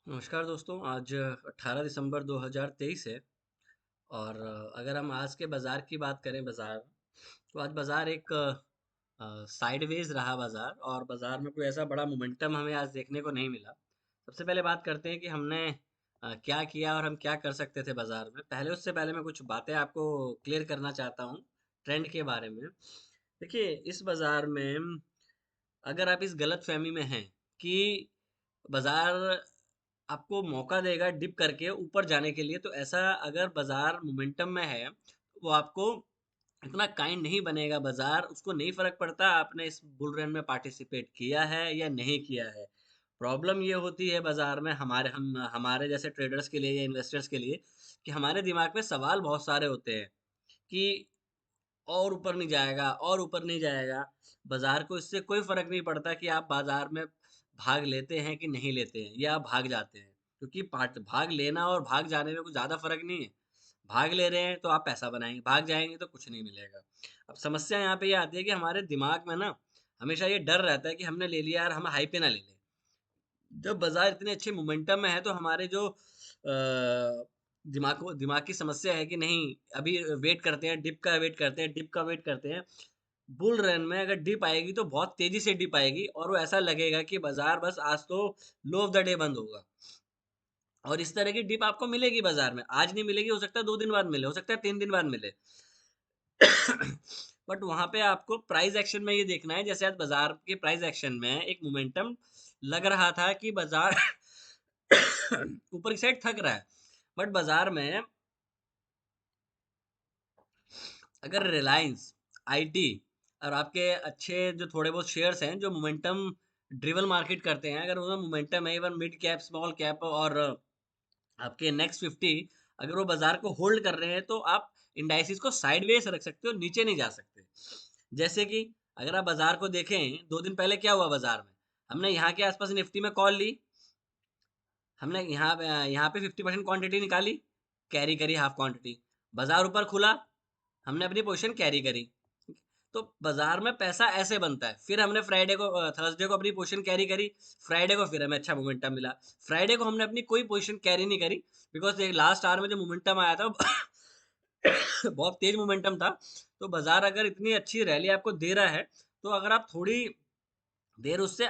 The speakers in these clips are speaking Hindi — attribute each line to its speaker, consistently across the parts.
Speaker 1: नमस्कार दोस्तों। आज 18 दिसंबर 2023 है। और अगर हम आज के बाज़ार की बात करें, तो आज बाज़ार एक साइडवेज रहा बाज़ार, और बाज़ार में कोई ऐसा बड़ा मोमेंटम हमें आज देखने को नहीं मिला। सबसे पहले बात करते हैं कि हमने क्या किया और हम क्या कर सकते थे बाज़ार में। उससे पहले मैं कुछ बातें आपको क्लियर करना चाहता हूँ ट्रेंड के बारे में। देखिए, इस बाज़ार में अगर आप इस गलतफ़हमी में हैं कि बाज़ार आपको मौका देगा डिप करके ऊपर जाने के लिए, तो ऐसा अगर बाज़ार मोमेंटम में है, वो आपको इतना काइंड नहीं बनेगा बाज़ार, उसको नहीं फ़र्क पड़ता आपने इस बुल रन में पार्टिसिपेट किया है या नहीं किया है। प्रॉब्लम ये होती है बाज़ार में हमारे जैसे ट्रेडर्स के लिए या इन्वेस्टर्स के लिए, कि हमारे दिमाग में सवाल बहुत सारे होते हैं कि और ऊपर नहीं जाएगा, और ऊपर नहीं जाएगा। बाज़ार को इससे कोई फ़र्क नहीं पड़ता कि आप बाज़ार में भाग लेते हैं कि नहीं लेते हैं, या आप भाग जाते हैं। क्योंकि पार्ट भाग लेना और भाग जाने में कुछ ज़्यादा फ़र्क नहीं है। भाग ले रहे हैं तो आप पैसा बनाएँगे, भाग जाएँगे तो कुछ नहीं मिलेगा। अब समस्या यहाँ पे ये आती है कि हमारे दिमाग में ना हमेशा ये डर रहता है कि हमने ले लिया यार, हम हाई पे ना ले लें। जब बाज़ार इतने अच्छे मोमेंटम में है, तो हमारे जो दिमाग की समस्या है कि नहीं, अभी वेट करते हैं, डिप का वेट करते हैं। बुल रन में अगर डिप आएगी तो बहुत तेज़ी से डिप आएगी, और वो ऐसा लगेगा कि बाज़ार बस आज तो लो ऑफ द डे बंद होगा। और इस तरह की डिप आपको मिलेगी बाज़ार में। आज नहीं मिलेगी, हो सकता है 2 दिन बाद मिले, हो सकता है 3 दिन बाद मिले। बट वहाँ पे आपको प्राइस एक्शन में ये देखना है, जैसे आज बाज़ार के प्राइस एक्शन में एक मोमेंटम लग रहा था कि बाज़ार ऊपर की साइड थक रहा है। बट बाज़ार में अगर रिलायंस, आईटी और आपके अच्छे जो थोड़े बहुत शेयर्स हैं, जो मोमेंटम ड्रिवन मार्केट करते हैं, अगर उनमें मोमेंटम है, even mid cap, small cap और आपके नेक्स्ट 50, अगर वो बाजार को होल्ड कर रहे हैं, तो आप इंडाइसिस को साइडवेज रख सकते हो, नीचे नहीं जा सकते। जैसे कि अगर आप बाजार को देखें, 2 दिन पहले क्या हुआ बाजार में, हमने यहाँ के आसपास निफ्टी में कॉल ली, हमने यहाँ पे 50% क्वांटिटी निकाली, कैरी करी हाफ क्वांटिटी, बाजार ऊपर खुला, हमने अपनी पोजीशन कैरी करी। तो बाजार में पैसा ऐसे बनता है। फिर हमने थर्सडे को अपनी पोजीशन कैरी करी, फ्राइडे को फिर हमें अच्छा मोमेंटम मिला। फ्राइडे को हमने अपनी कोई पोजीशन कैरी नहीं करी, बिकॉज लास्ट आवर में जो मोमेंटम आया था बहुत तेज मोमेंटम था। तो बाजार अगर इतनी अच्छी रैली आपको दे रहा है, तो अगर आप थोड़ी देर उससे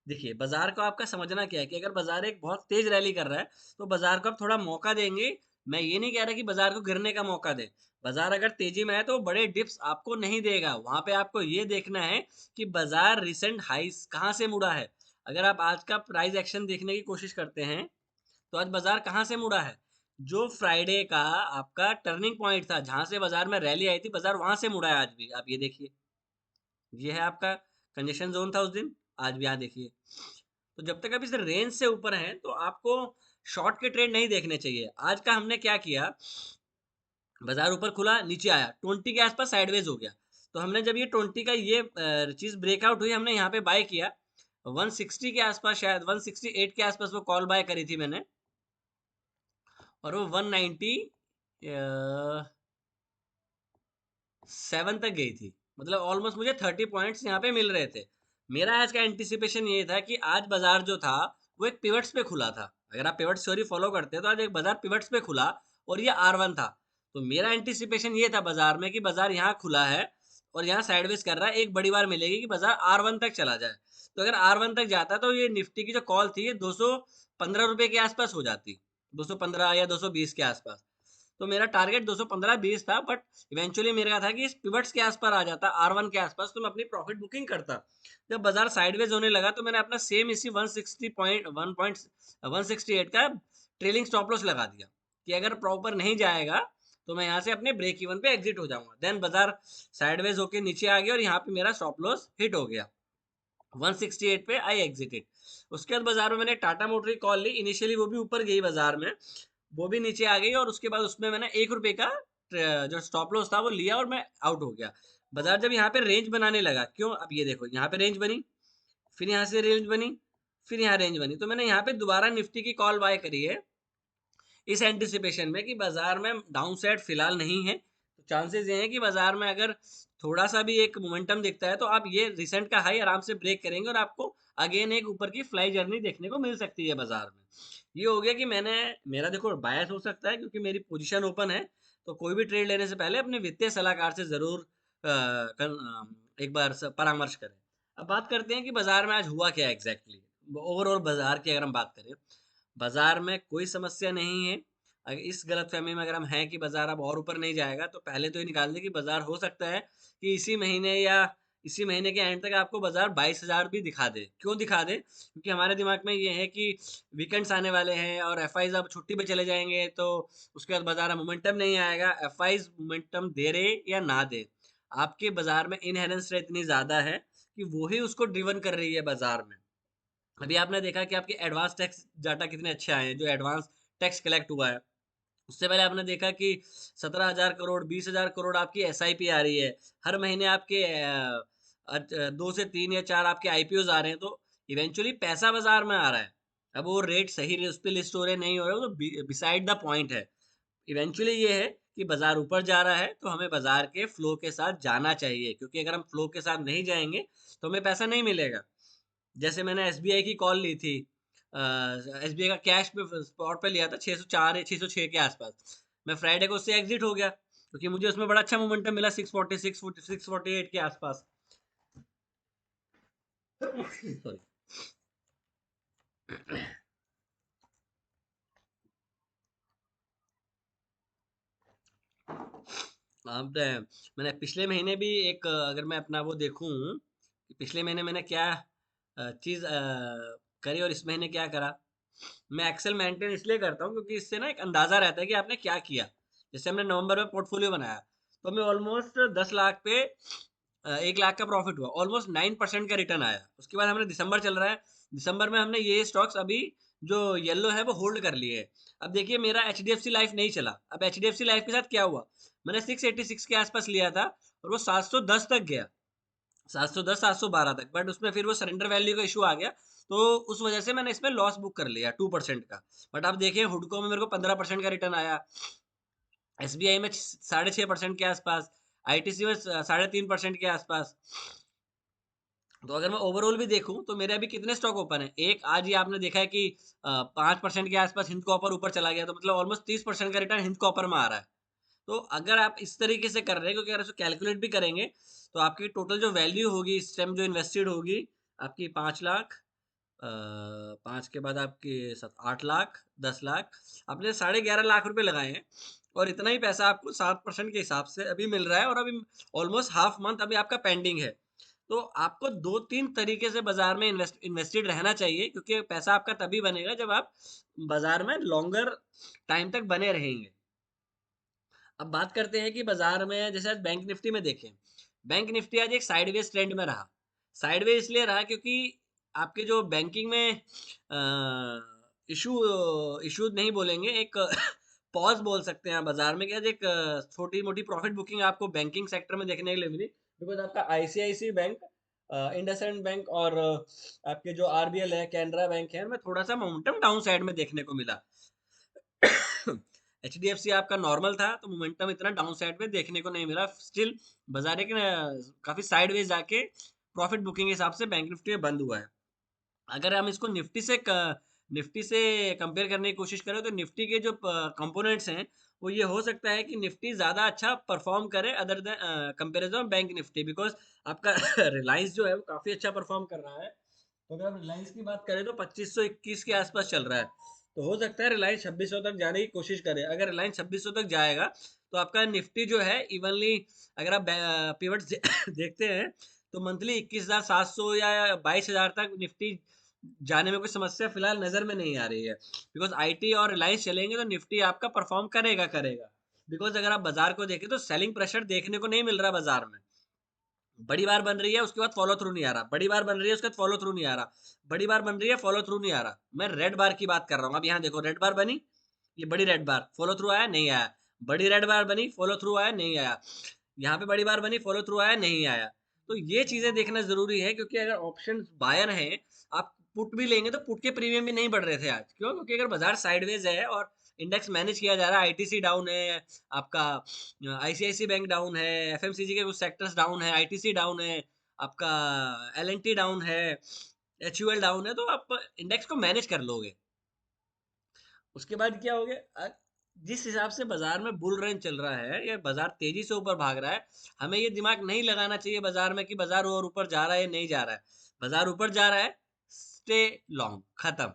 Speaker 1: देखिए, बाजार को आपका समझना क्या है कि अगर बाजार एक बहुत तेज रैली कर रहा है, तो बाजार को आप थोड़ा मौका देंगे। मैं ये नहीं कह रहा कि बाजार को गिरने का मौका दें। बाजार अगर तेजी में है तो बड़े डिप्स आपको नहीं देगा, वहां पे आपको ये देखना है कि बाजार रिसेंट हाइस कहाँ से मुड़ा है। अगर आप आज का प्राइस एक्शन देखने की कोशिश करते हैं, तो आज बाजार कहाँ से मुड़ा है, जो फ्राइडे का आपका टर्निंग पॉइंट था, जहां से बाजार में रैली आई थी, बाजार वहां से मुड़ा है आज भी। आप ये देखिए, ये है आपका कंजेशन जोन था उस दिन, आज भी यहाँ देखिए। तो जब तक आप इस रेंज से ऊपर हैं, तो आपको शॉर्ट के ट्रेड नहीं देखने चाहिए। आज का हमने क्या किया, बाजार ऊपर खुला, नीचे आया, 20 के आसपास साइडवेज हो गया। तो हमने जब ये 20 का ये चीज ब्रेकआउट हुई, हमने यहाँ पे बाय किया 160 के आसपास, शायद 168 के आसपास वो कॉल बाय करी थी मैंने, और वो 197 तक गई थी। मतलब ऑलमोस्ट मुझे 30 पॉइंट्स यहाँ पे मिल रहे थे। मेरा आज का एंटिसिपेशन ये था कि आज बाजार जो था, वो एक पिवट्स पे खुला था। अगर आप पिवट थ्योरी फॉलो करते हैं, तो आज एक बाजार पिवट्स पे खुला, और ये R1 था। तो मेरा एंटिसिपेशन ये था बाजार में कि बाजार यहाँ खुला है और यहाँ साइडवेज कर रहा है, एक बड़ी बार मिलेगी कि बाजार R1 तक चला जाए। तो अगर R1 तक जाता, तो ये निफ्टी की जो कॉल थी, ये 215 रुपए के आसपास हो जाती, 215 या 220 के आसपास। तो मेरा टारगेट 215-20 था, बट इवेंचुअली मेरा था कि इस पिवट्स के आसपास आ जाता, R1 के आसपास, तो मैं अपनी प्रॉफिट बुकिंग करता। जब बाजार साइडवेज होने लगा, तो मैंने अपना सेम इसी 168 का ट्रेलिंग स्टॉप लॉस लगा दिया, कि अगर प्रॉपर नहीं जाएगा, तो मैं यहाँ से अपने ब्रेक इवन पे एग्जिट हो जाऊंगा। देन बाजार साइडवेज होके नीचे आ गया, और यहाँ पे मेरा स्टॉप लॉस हिट हो गया 168 पे, आई एग्जिटेड। उसके बाद बाजार में मैंने टाटा मोटर की कॉल ली, इनिशियली वो भी ऊपर गई बाजार में, वो भी नीचे आ गई, और उसके बाद उसमें मैंने 1 रुपए का जो स्टॉप लॉस था वो लिया, और मैं आउट हो गया। बाजार जब यहाँ पे रेंज बनाने लगा, क्यों, अब ये देखो, यहाँ पे रेंज बनी, फिर यहाँ से रेंज बनी, फिर यहाँ रेंज बनी, तो मैंने यहाँ पे दोबारा निफ्टी की कॉल बाय करी है, इस एंटिसिपेशन में कि बाजार में डाउन साइड फिलहाल नहीं है। तो चांसेस ये हैं कि बाजार में अगर थोड़ा सा भी एक मोमेंटम दिखता है तो आप ये रिसेंट का हाई आराम से ब्रेक करेंगे और आपको अगेन एक ऊपर की फ्लाई जर्नी देखने को मिल सकती है बाजार में। ये हो गया कि मैंने, मेरा देखो बायस हो सकता है क्योंकि मेरी पोजीशन ओपन है, तो कोई भी ट्रेड लेने से पहले अपने वित्तीय सलाहकार से जरूर एक बार परामर्श करें। अब बात करते हैं कि बाजार में आज हुआ क्या एग्जैक्टली। ओवरऑल बाजार की अगर हम बात करें, बाजार में कोई समस्या नहीं है। इस गलतफहमी में अगर हम हैं कि बाजार अब और ऊपर नहीं जाएगा, तो पहले तो ये निकाल दें कि बाजार हो सकता है कि इसी महीने या इसी महीने के एंड तक आपको बाजार 22,000 भी दिखा दे। क्यों दिखा दे? क्योंकि हमारे दिमाग में ये है कि वीकेंड्स आने वाले हैं और एफआईज अब छुट्टी पे चले जाएंगे, तो उसके बाद बाजार में मोमेंटम नहीं आएगा। एफआईज मोमेंटम दे रहे या ना दे, आपके बाजार में इनहेरेंस रेट इतनी ज्यादा है कि वो ही उसको ड्रिवन कर रही है बाजार में। अभी आपने देखा कि आपके एडवांस टैक्स डाटा कितने अच्छे आए हैं, जो एडवांस टैक्स कलेक्ट हुआ है। उससे पहले आपने देखा कि 17,000 करोड़ 20,000 करोड़ आपकी एसआईपी आ रही है। हर महीने आपके 2 से 3 या 4 आपके आईपीओज आ रहे हैं, तो इवेंचुअली पैसा बाजार में आ रहा है। अब वो रेट सही उस पर लिस्ट हो रहे नहीं हो रहे, वो तो बिसाइड द पॉइंट है। इवेंचुअली ये है कि बाजार ऊपर जा रहा है तो हमें बाजार के फ्लो के साथ जाना चाहिए, क्योंकि अगर हम फ्लो के साथ नहीं जाएंगे तो हमें पैसा नहीं मिलेगा। जैसे मैंने एसबीआई की कॉल ली थी, एसबीआई का कैश पे स्पॉट पे लिया था 604 या 606 के आसपास। मैं फ्राइडे को उससे एग्जिट हो गया क्योंकि मुझे उसमें बड़ा अच्छा मोमेंटम मिला 640 648 के आसपास। सॉरी। अब मैंने पिछले महीने भी एक, अगर मैं अपना वो देखूं कि पिछले महीने मैंने क्या चीज़ करी और इस महीने क्या करा। मैं एक्सेल मेंटेन इसलिए करता हूँ क्योंकि इससे ना एक अंदाजा रहता है कि आपने क्या किया। जैसे हमने नवंबर में पोर्टफोलियो बनाया, तो हमें ऑलमोस्ट 10 लाख पे 1 लाख का प्रॉफिट हुआ, ऑलमोस्ट 9% का रिटर्न आया। उसके बाद हमने दिसंबर चल रहा है, दिसंबर में हमने ये स्टॉक्स अभी जो येलो है वो होल्ड कर लिए है। अब देखिए मेरा H D F C life नहीं चला। अब H D F C life के साथ क्या हुआ, मैंने 686 के आसपास लिया था और वो 710 तक गया, 710 712 तक, बट उसमें फिर वो सरेंडर वैल्यू का इशू आ गया, तो उस वजह से मैंने इसमें लॉस बुक कर लिया 2% का। बट आप देखिए हुडको में मेरे को 15% का रिटर्न आया, एसबीआई में 6.5% के आसपास, आईटीसी में 3.5% के आसपास। तो अगर मैं ओवरऑल भी देखूं तो मेरे अभी कितने स्टॉक ओपन है, एक आज ही आपने देखा है कि 5% के आसपास हिंद कॉपर ऊपर चला गया, तो मतलब ऑलमोस्ट 30% का रिटर्न हिंद कॉपर में आ रहा है। तो अगर आप इस तरीके से कर रहे हैं, क्योंकि अगर इसको कैलकुलेट भी करेंगे तो आपकी टोटल जो वैल्यू होगी इस टाइम जो इन्वेस्टेड होगी आपकी 5 लाख, 5 के बाद आपके 8 लाख 10 लाख, आपने 11.5 लाख रुपए लगाए हैं और इतना ही पैसा आपको 7% के हिसाब से अभी मिल रहा है, और अभी ऑलमोस्ट हाफ मंथ अभी आपका पेंडिंग है। तो आपको 2-3 तरीके से बाजार में इन्वेस्टेड रहना चाहिए, क्योंकि पैसा आपका तभी बनेगा जब आप बाजार में लॉन्गर टाइम तक बने रहेंगे। अब बात करते हैं कि बाजार में जैसे आज बैंक निफ्टी में देखें, बैंक निफ्टी आज एक साइडवेज ट्रेंड में रहा। साइडवेज इसलिए रहा क्योंकि आपके जो बैंकिंग में इशू इशू नहीं बोलेंगे, एक पॉज बोल सकते हैं आप बाजार में, क्या एक छोटी मोटी प्रॉफिट बुकिंग आपको बैंकिंग सेक्टर में देखने के लिए मिली, बिकॉज आपका आईसीआईसी बैंक, इंडसइंड बैंक और आपके जो आरबीएल है कैनरा बैंक है, में थोड़ा सा मोमेंटम डाउन साइड में देखने को मिला। एच डी एफ सी आपका नॉर्मल था तो मोमेंटम इतना डाउन साइड में देखने को नहीं मिला। स्टिल बाजार एक काफी साइडवेज जाके प्रॉफिट बुकिंग के हिसाब से बैंक निफ्टी में बंद हुआ है। अगर हम इसको निफ्टी से कंपेयर करने की कोशिश करें, तो निफ्टी के जो कंपोनेंट्स हैं वो ये हो सकता है कि निफ्टी ज़्यादा अच्छा परफॉर्म करे other than comparison bank Nifty, because आपका रिलायंस जो है वो काफ़ी अच्छा परफॉर्म कर रहा है। तो अगर हम रिलायंस की बात करें तो 2521 के आसपास चल रहा है, तो हो सकता है रिलायंस 2600 तक जाने की कोशिश करे। अगर रिलायंस 2600 तक जाएगा तो आपका निफ्टी जो है इवनली, अगर आप पिवट्स देखते हैं तो मंथली 21,700 या 22,000 तक निफ्टी जाने में कोई समस्या फिलहाल नजर में नहीं आ रही है। बिकॉज आईटी और रिलायंस चलेंगे तो निफ्टी आपका परफॉर्म करेगा करेगा। बिकॉज अगर आप बाजार को देखें तो सेलिंग प्रेशर देखने को नहीं मिल रहा बाजार में। बड़ी बार बन रही है उसके बाद फॉलो थ्रू नहीं आ रहा, बड़ी बार बन रही है उसके बाद फॉलो थ्रू नहीं आ रहा, बड़ी बार बन रही है फॉलो थ्रू नहीं आ रहा। मैं रेड बार की बात कर रहा हूँ। अब यहाँ देखो रेड बार बनी, ये बड़ी रेड बार, फॉलो थ्रू आया नहीं आया, बड़ी रेड बार बनी, फॉलो थ्रू आया नहीं आया, यहाँ पे बड़ी बार बनी, फॉलो थ्रू आया नहीं आया। तो ये चीजें देखना जरूरी है, क्योंकि अगर ऑप्शन बायर हैं, आप पुट भी लेंगे तो पुट के प्रीमियम भी नहीं बढ़ रहे थे आज। क्यों? क्योंकि अगर बाजार साइडवेज है और इंडेक्स मैनेज किया जा रहा है। आईटीसी डाउन है, आपका आईसीआईसी बैंक डाउन है, एफएमसीजी के कुछ सेक्टर्स डाउन है, आईटीसी डाउन है, आपका एलएनटी डाउन है, एचयूएल डाउन है, तो आप इंडेक्स को मैनेज कर लोगे। उसके बाद क्या हो गया, जिस हिसाब से बाजार में बुल रन चल रहा है या बाजार तेजी से ऊपर भाग रहा है, हमें ये दिमाग नहीं लगाना चाहिए बाजार में कि बाजार और ऊपर जा रहा है नहीं जा रहा है। बाजार ऊपर जा रहा है, स्टे लॉन्ग, खत्म।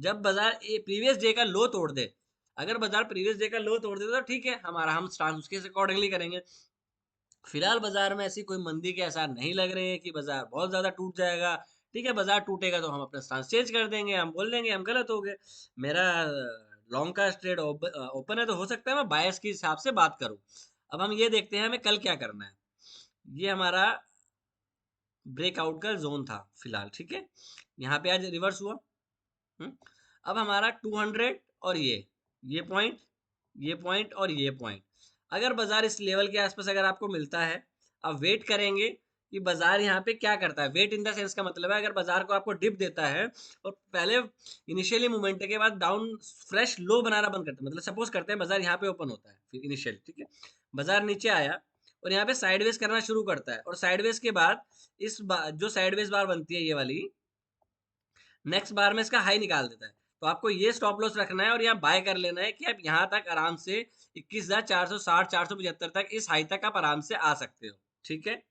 Speaker 1: जब बाजार प्रीवियस डे का लो तोड़ दे, अगर बाजार प्रीवियस डे का लो तोड़ दे तो ठीक है, हमारा हम स्टांस उसके अकॉर्डिंगली करेंगे। फिलहाल बाजार में ऐसी कोई मंदी के आसार नहीं लग रहे हैं कि बाजार बहुत ज्यादा टूट जाएगा। ठीक है, बाजार टूटेगा तो हम अपना स्टांस चेंज कर देंगे, हम बोल देंगे हम गलत हो गए। मेरा लॉन्ग का ट्रेड ओपन है, तो हो सकता है मैं बायस के हिसाब से बात करूं। अब हम ये देखते हैं हमें कल क्या करना है। ये हमारा ब्रेकआउट का जोन था फिलहाल, ठीक है, यहाँ पे आज रिवर्स हुआ। हम्म, अब हमारा 200 और ये पॉइंट, ये पॉइंट और ये पॉइंट, अगर बाजार इस लेवल के आसपास अगर आपको मिलता है, अब वेट करेंगे कि बाजार यहाँ पे क्या करता है। वेट इन द सेंस का मतलब है, अगर बाजार को आपको डिप देता है और पहले इनिशियली मूवमेंट के बाद डाउन फ्रेश लो बनाना बंद करता है, मतलब सपोज करते हैं बाजार यहाँ पे ओपन होता है फिर इनिशियली, ठीक है, बाजार नीचे आया और यहाँ पे साइडवेज करना शुरू करता है, और साइडवेज के बाद जो साइडवेज बार बनती है ये वाली, नेक्स्ट बार में इसका हाई निकाल देता है। तो आपको ये स्टॉप लॉस रखना है और यहाँ बाय कर लेना है कि आप यहाँ तक आराम से 21,460 475 तक, इस हाई तक आप आराम से आ सकते हो, ठीक है।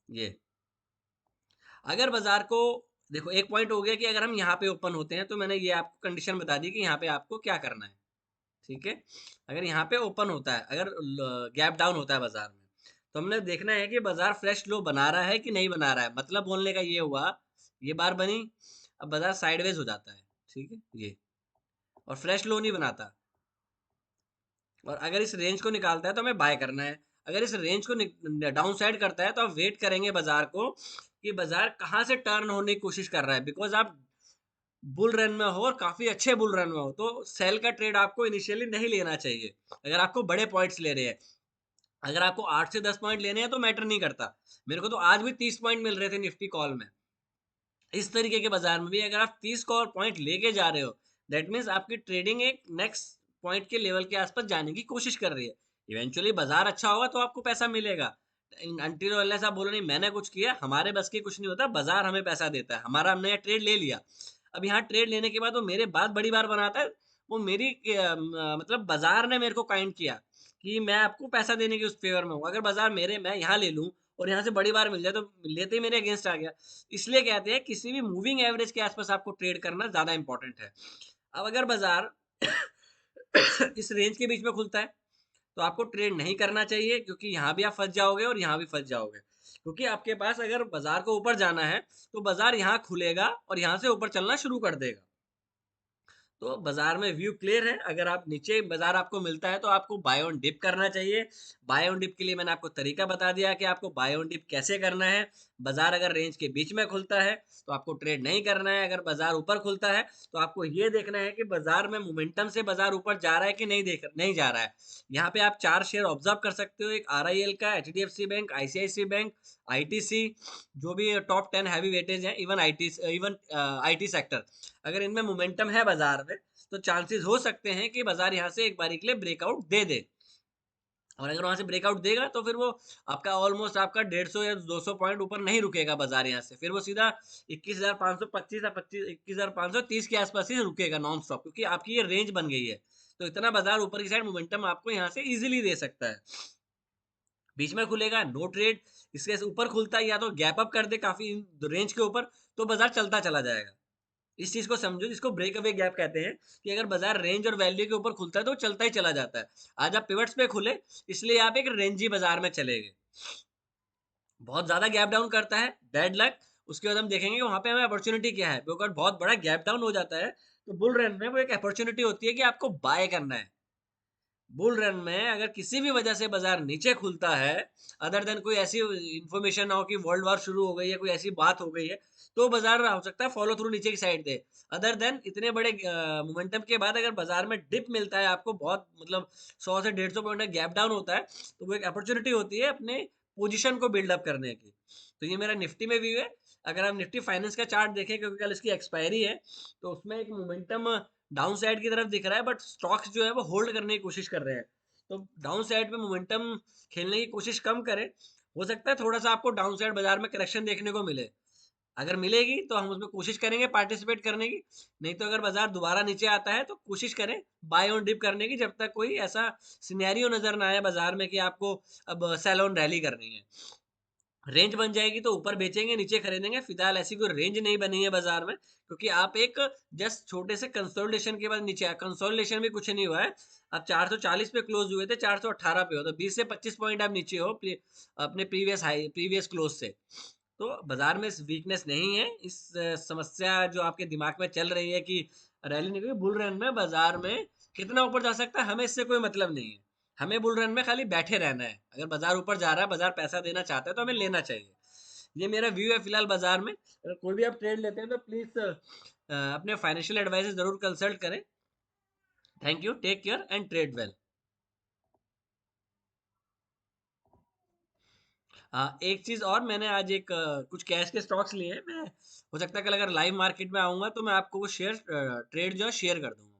Speaker 1: ये अगर बाजार को देखो, एक पॉइंट हो गया कि अगर हम यहाँ पे ओपन होते हैं, तो मैंने ये आपको कंडीशन बता दी कि यहाँ पे आपको क्या करना है, ठीक है। अगर यहाँ पे ओपन होता है, अगर गैप डाउन होता है बाजार में, तो हमने देखना है कि बाजार फ्रेश लो बना रहा है कि नहीं बना रहा है। मतलब बोलने का ये हुआ, ये बार बनी, अब बाजार साइडवेज हो जाता है, ठीक है, ये, और फ्रेश लो नहीं बनाता, और अगर इस रेंज को निकालता है तो हमें बाय करना है। अगर इस रेंज को डाउन साइड करता है तो आप वेट करेंगे बाजार को कि बाजार कहाँ से टर्न होने की कोशिश कर रहा है। बिकॉज आप बुल रन में हो और काफी अच्छे बुल रन में हो, तो सेल का ट्रेड आपको इनिशियली नहीं लेना चाहिए अगर आपको बड़े पॉइंट्स ले रहे हैं। अगर आपको 8 से 10 पॉइंट लेने हैं तो मैटर नहीं करता। मेरे को तो आज भी 30 पॉइंट मिल रहे थे निफ्टी कॉल में। इस तरीके के बाजार में भी अगर आप 30 कॉल पॉइंट लेके जा रहे हो, दैट मीन्स आपकी ट्रेडिंग एक नेक्स्ट पॉइंट के लेवल के आसपास जाने की कोशिश कर रही है। इवेंचुअली बाजार अच्छा होगा तो आपको पैसा मिलेगा। अंटिल अनलेस आप बोलो नहीं मैंने कुछ किया, हमारे बस की कुछ नहीं होता, बाजार हमें पैसा देता है, हमारा हमने ट्रेड ले लिया। अब यहाँ ट्रेड लेने के बाद वो मेरे बाद बड़ी बार बनाता है, वो मेरी मतलब बाजार ने मेरे को काइंड किया कि मैं आपको पैसा देने के उस फेवर में हूँ। अगर बाजार मेरे मैं यहाँ ले लूँ और यहाँ से बड़ी बार मिल जाए, तो लेते ही मेरे अगेंस्ट आ गया। इसलिए कहते हैं किसी भी मूविंग एवरेज के आसपास आपको ट्रेड करना ज्यादा इंपॉर्टेंट है। अब अगर बाजार इस रेंज के बीच में खुलता है तो आपको ट्रेड नहीं करना चाहिए, क्योंकि यहाँ भी आप फंस जाओगे और यहाँ भी फंस जाओगे। क्योंकि आपके पास अगर बाजार को ऊपर जाना है तो बाजार यहाँ खुलेगा और यहाँ से ऊपर चलना शुरू कर देगा। तो बाजार में व्यू क्लियर है। अगर आप नीचे बाजार आपको मिलता है तो आपको बाय ऑन डिप करना चाहिए। बाय ऑन डिप के लिए मैंने आपको तरीका बता दिया कि आपको बाय ऑन डिप कैसे करना है। बाजार अगर रेंज के बीच में खुलता है तो आपको ट्रेड नहीं करना है। अगर बाजार ऊपर खुलता है तो आपको ये देखना है कि बाजार में मोमेंटम से बाजार ऊपर जा रहा है कि नहीं जा रहा है। यहाँ पे आप 4 शेयर ऑब्जर्व कर सकते हो, एक आरआईएल का, HDFC bank, ICICI bank, ITC, जो भी टॉप 10 हैवी वेटेज है, इवन आईटी सेक्टर, अगर इनमें मोमेंटम है बाजार में तो चांसेस हो सकते हैं कि बाजार यहाँ से एक बारी के लिए ब्रेकआउट दे दे। और अगर वहां से ब्रेकआउट देगा तो फिर वो आपका ऑलमोस्ट आपका 150 या 200 पॉइंट ऊपर नहीं रुकेगा बाजार यहाँ से, फिर वो सीधा 21,525 या 21,530 के आसपास ही रुकेगा नॉन स्टॉप, क्योंकि आपकी ये रेंज बन गई है। तो इतना बाजार ऊपर की साइड मोमेंटम आपको यहाँ से इजीली दे सकता है। बीच में खुलेगा नो ट्रेड, इसके ऊपर खुलता है या तो गैप अप कर दे काफी रेंज के ऊपर, तो बाजार चलता चला जाएगा। इस चीज को समझो, जिसको ब्रेक अवे गैप कहते हैं, कि अगर बाजार रेंज और वैल्यू के ऊपर खुलता है तो वो चलता ही चला जाता है। आज आप पिवट्स पे खुले, इसलिए आप एक रेंजी बाजार में चले गए। बहुत ज्यादा गैप डाउन करता है, बैड लक। उसके बाद हम देखेंगे वहां पे हमें अपॉर्चुनिटी क्या है। अगर बहुत बड़ा गैप डाउन हो जाता है तो बुल रन में वो एक अपॉर्चुनिटी होती है कि आपको बाय करना है। बुल रन में अगर किसी भी वजह से बाजार नीचे खुलता है, अदर देन कोई ऐसी इंफॉर्मेशन ना हो कि वर्ल्ड वॉर शुरू हो गई है, कोई ऐसी बात हो गई है, तो बाजार हो सकता है फॉलो थ्रू नीचे की साइड दे। अदर देन इतने बड़े मोमेंटम के बाद अगर बाजार में डिप मिलता है आपको, बहुत मतलब 100 से 150 पॉइंट का गैप डाउन होता है, तो वो एक अपॉर्चुनिटी होती है अपने पोजीशन को बिल्डअप करने की। तो ये मेरा निफ्टी में व्यू है। अगर आप निफ्टी फाइनेंस का चार्ट देखें, क्योंकि कल इसकी एक्सपायरी है, तो उसमें एक मोमेंटम डाउन साइड की तरफ दिख रहा है, बट स्टॉक्स जो है वो होल्ड करने की कोशिश कर रहे हैं। तो डाउन साइड पे मोमेंटम खेलने की कोशिश कम करें। हो सकता है थोड़ा सा आपको डाउन साइड बाजार में करेक्शन देखने को मिले। अगर मिलेगी तो हम उसमें कोशिश करेंगे पार्टिसिपेट करने की। नहीं तो अगर बाजार दोबारा नीचे आता है तो कोशिश करें बाय ऑन डिप करने की, जब तक कोई ऐसा सिनेरियो नजर ना आए बाजार में कि आपको अब सेल ऑन रैली करनी है। रेंज बन जाएगी तो ऊपर बेचेंगे, नीचे खरीदेंगे। फिलहाल ऐसी कोई रेंज नहीं बनी है बाजार में, क्योंकि आप एक जस्ट छोटे से कंसोलिडेशन के बाद नीचे आया। कंसोलिडेशन भी कुछ नहीं हुआ है। आप 440 पे क्लोज हुए थे, 418 पे हो, तो 20 से 25 पॉइंट आप नीचे हो अपने प्रीवियस क्लोज से। तो बाजार में वीकनेस नहीं है। इस समस्या जो आपके दिमाग में चल रही है कि रैली नहीं हुई, बुल रन में बाजार में कितना ऊपर जा सकता है हमें इससे कोई मतलब नहीं है। हमें बुल रन में खाली बैठे रहना है। अगर बाजार ऊपर जा रहा है, बाजार पैसा देना चाहता है, तो हमें लेना चाहिए। ये मेरा व्यू है फिलहाल बाजार में। अगर कोई भी आप ट्रेड लेते हैं तो प्लीज अपने फाइनेंशियल एडवाइजर जरूर कंसल्ट करें। Thank you, take care and trade well. एक चीज और, मैंने आज कुछ कैश के स्टॉक्स लिए हैं। मैं हो सकता है कल अगर लाइव मार्केट में आऊंगा तो मैं आपको वो शेयर ट्रेड जो है शेयर कर दूंगा।